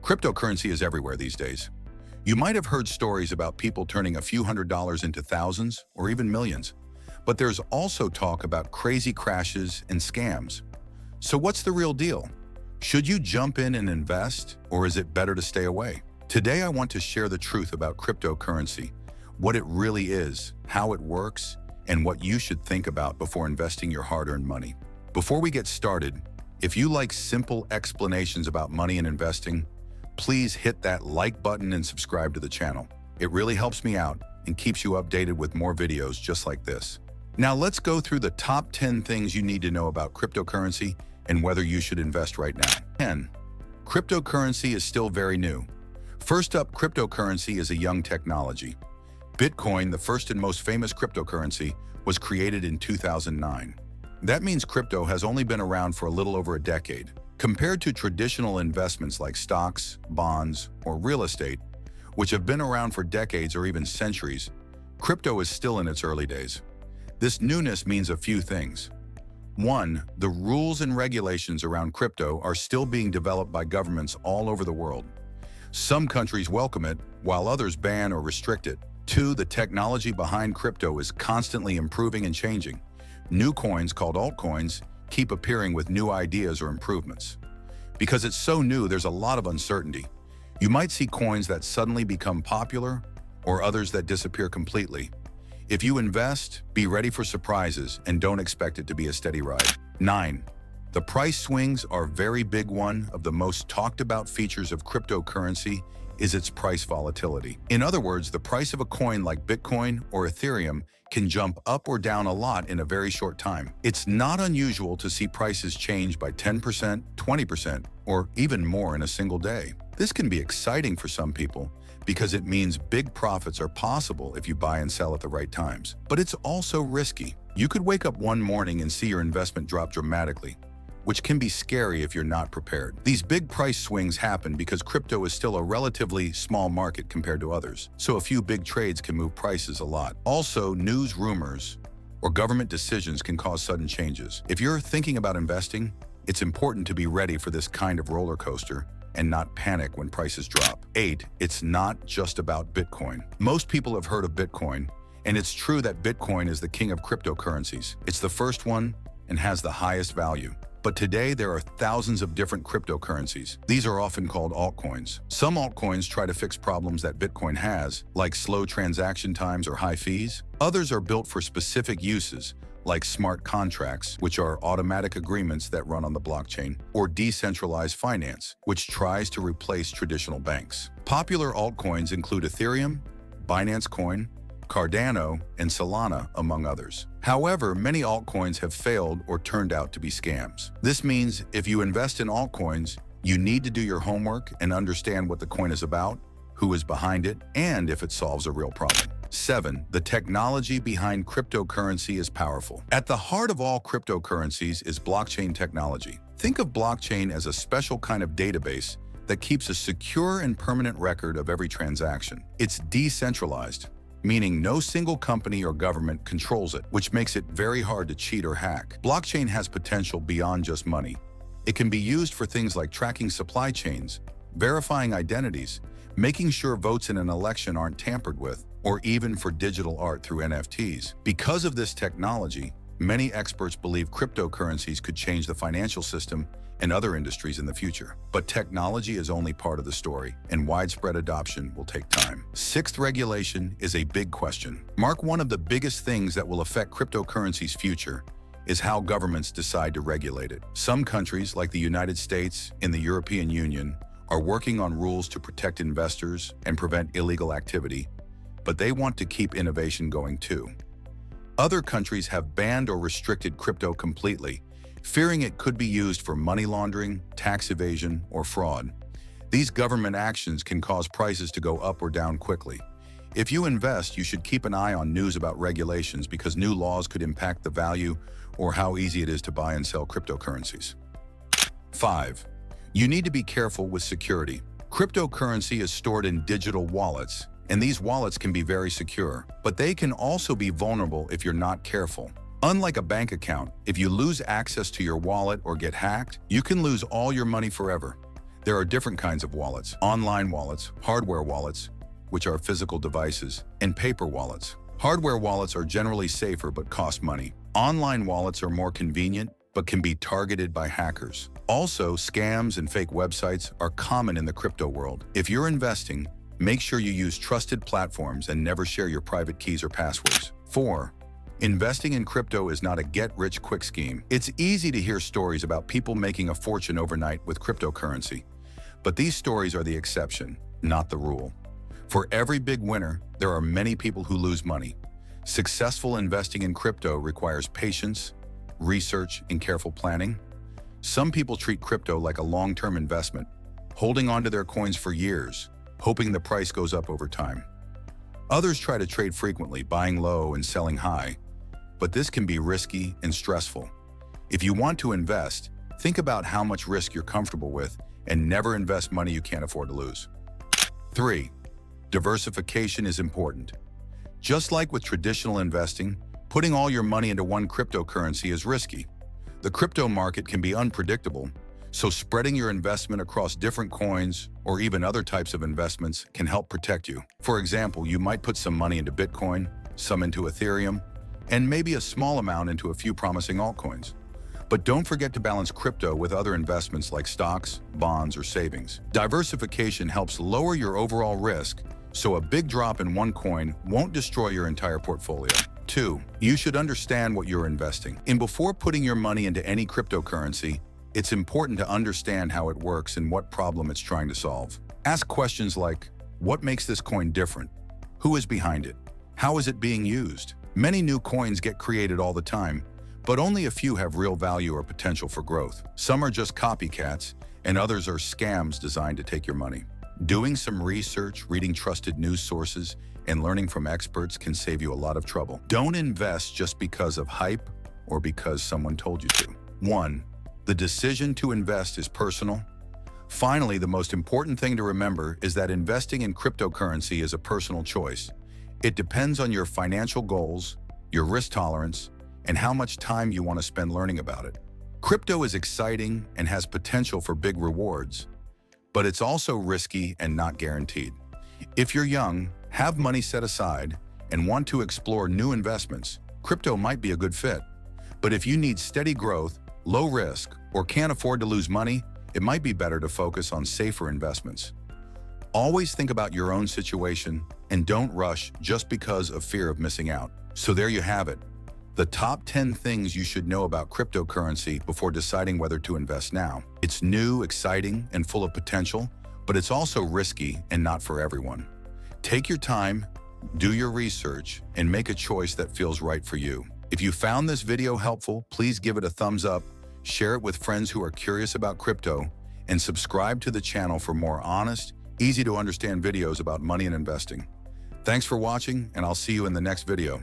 Cryptocurrency is everywhere these days. You might have heard stories about people turning a few $100s into thousands or even millions. But there's also talk about crazy crashes and scams. So what's the real deal? Should you jump in and invest, or is it better to stay away? Today I want to share the truth about cryptocurrency, what it really is, how it works, and what you should think about before investing your hard-earned money. Before we get started, if you like simple explanations about money and investing, please hit that like button and subscribe to the channel. It really helps me out and keeps you updated with more videos just like this. Now let's go through the top 10 things you need to know about cryptocurrency and whether you should invest right now. 10. Cryptocurrency is still very new. First up, cryptocurrency is a young technology. Bitcoin, the first and most famous cryptocurrency, was created in 2009. That means crypto has only been around for a little over a decade. Compared to traditional investments like stocks, bonds, or real estate, which have been around for decades or even centuries, crypto is still in its early days. This newness means a few things. 1. The rules and regulations around crypto are still being developed by governments all over the world. Some countries welcome it, while others ban or restrict it. 2. The technology behind crypto is constantly improving and changing. New coins, called altcoins, keep appearing with new ideas or improvements. Because it's so new, there's a lot of uncertainty. You might see coins that suddenly become popular or others that disappear completely. If you invest, be ready for surprises and don't expect it to be a steady ride. 9. The price swings are a very big one of the most talked about features of cryptocurrency is its price volatility. In other words, the price of a coin like Bitcoin or Ethereum can jump up or down a lot in a very short time. It's not unusual to see prices change by 10%, 20%, or even more in a single day. This can be exciting for some people because it means big profits are possible if you buy and sell at the right times. But it's also risky. You could wake up one morning and see your investment drop dramatically, which can be scary if you're not prepared. These big price swings happen because crypto is still a relatively small market compared to others, so a few big trades can move prices a lot. Also, news rumors or government decisions can cause sudden changes. If you're thinking about investing, it's important to be ready for this kind of roller coaster and not panic when prices drop. 8. It's not just about Bitcoin. Most people have heard of Bitcoin, and it's true that Bitcoin is the king of cryptocurrencies. It's the first one and has the highest value. But today, there are thousands of different cryptocurrencies. These are often called altcoins. Some altcoins try to fix problems that Bitcoin has, like slow transaction times or high fees. Others are built for specific uses, like smart contracts, which are automatic agreements that run on the blockchain, or decentralized finance, which tries to replace traditional banks. Popular altcoins include Ethereum, Binance Coin, Cardano, and Solana, among others. However, many altcoins have failed or turned out to be scams. This means if you invest in altcoins, you need to do your homework and understand what the coin is about, who is behind it, and if it solves a real problem. 7. The technology behind cryptocurrency is powerful. At the heart of all cryptocurrencies is blockchain technology. Think of blockchain as a special kind of database that keeps a secure and permanent record of every transaction. It's decentralized, meaning no single company or government controls it, which makes it very hard to cheat or hack. Blockchain has potential beyond just money. It can be used for things like tracking supply chains, verifying identities, making sure votes in an election aren't tampered with, or even for digital art through NFTs. Because of this technology, many experts believe cryptocurrencies could change the financial system and other industries in the future. But technology is only part of the story, and widespread adoption will take time. 6th, regulation is a big question. Mark, one of the biggest things that will affect cryptocurrency's future is how governments decide to regulate it. Some countries, like the United States and the European Union, are working on rules to protect investors and prevent illegal activity, but they want to keep innovation going too. Other countries have banned or restricted crypto completely, fearing it could be used for money laundering, tax evasion, or fraud. These government actions can cause prices to go up or down quickly. If you invest, you should keep an eye on news about regulations because new laws could impact the value or how easy it is to buy and sell cryptocurrencies. 5. You need to be careful with security. Cryptocurrency is stored in digital wallets, and these wallets can be very secure, but they can also be vulnerable if you're not careful. Unlike a bank account, if you lose access to your wallet or get hacked, you can lose all your money forever. There are different kinds of wallets: online wallets, hardware wallets, which are physical devices, and paper wallets. Hardware wallets are generally safer but cost money. Online wallets are more convenient but can be targeted by hackers. Also, scams and fake websites are common in the crypto world. If you're investing, make sure you use trusted platforms and never share your private keys or passwords. 4. Investing in crypto is not a get-rich-quick scheme. It's easy to hear stories about people making a fortune overnight with cryptocurrency, but these stories are the exception, not the rule. For every big winner, there are many people who lose money. Successful investing in crypto requires patience, research, and careful planning. Some people treat crypto like a long-term investment, holding onto their coins for years, hoping the price goes up over time. Others try to trade frequently, buying low and selling high, but this can be risky and stressful. If you want to invest, think about how much risk you're comfortable with and never invest money you can't afford to lose. 3. Diversification is important. Just like with traditional investing, putting all your money into one cryptocurrency is risky. The crypto market can be unpredictable, so spreading your investment across different coins or even other types of investments can help protect you. For example, you might put some money into Bitcoin, some into Ethereum, and maybe a small amount into a few promising altcoins. But don't forget to balance crypto with other investments like stocks, bonds, or savings. Diversification helps lower your overall risk, so a big drop in one coin won't destroy your entire portfolio. 2. You should understand what you're investing in. Before putting your money into any cryptocurrency, it's important to understand how it works and what problem it's trying to solve. Ask questions like, what makes this coin different? Who is behind it? How is it being used? Many new coins get created all the time, but only a few have real value or potential for growth. Some are just copycats, and others are scams designed to take your money. Doing some research, reading trusted news sources, and learning from experts can save you a lot of trouble. Don't invest just because of hype or because someone told you to. 1. The decision to invest is personal. Finally, the most important thing to remember is that investing in cryptocurrency is a personal choice. It depends on your financial goals, your risk tolerance, and how much time you want to spend learning about it. Crypto is exciting and has potential for big rewards, but it's also risky and not guaranteed. If you're young, have money set aside, and want to explore new investments, crypto might be a good fit. But if you need steady growth, low risk, or can't afford to lose money, it might be better to focus on safer investments. Always think about your own situation and don't rush just because of fear of missing out. So there you have it. The top 10 things you should know about cryptocurrency before deciding whether to invest now. It's new, exciting, and full of potential, but it's also risky and not for everyone. Take your time, do your research, and make a choice that feels right for you. If you found this video helpful, please give it a thumbs up, share it with friends who are curious about crypto, and subscribe to the channel for more honest, easy to understand videos about money and investing. Thanks for watching, and I'll see you in the next video.